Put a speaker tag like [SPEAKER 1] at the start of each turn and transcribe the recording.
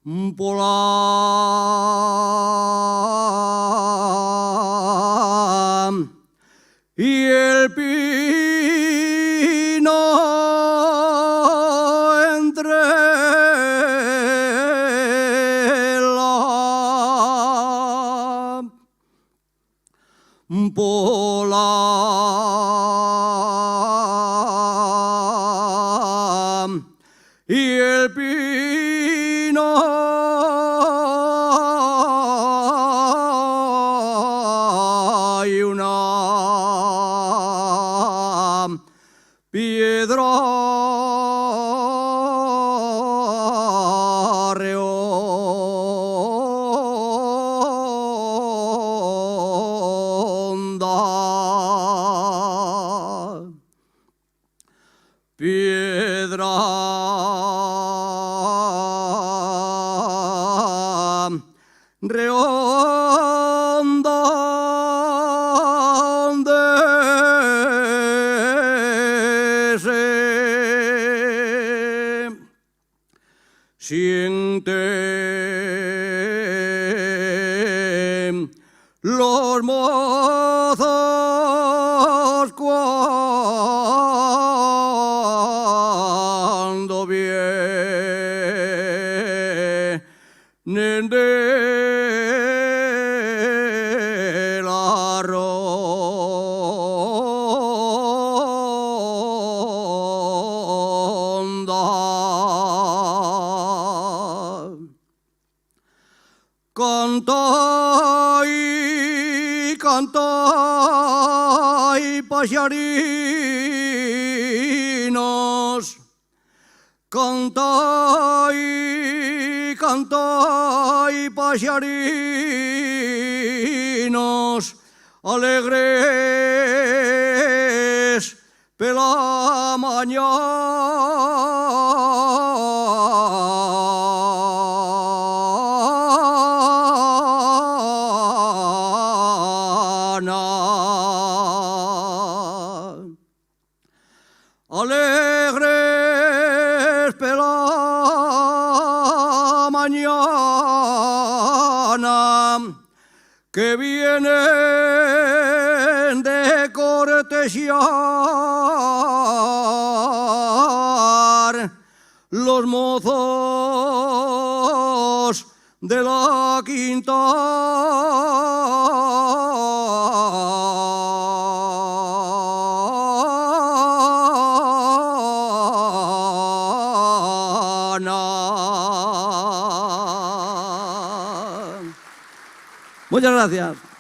[SPEAKER 1] pola y el pino entre la pola y el pino hay una piedra redonda, piedra redonda donde se sienten los mozos cuando vienen de la ronda. Canta y pajaarinos, canta y pajaarinos alegres pela mañana, alegres pela mañana, que vienen de cortesear los mozos de la Quintana. Muchas gracias.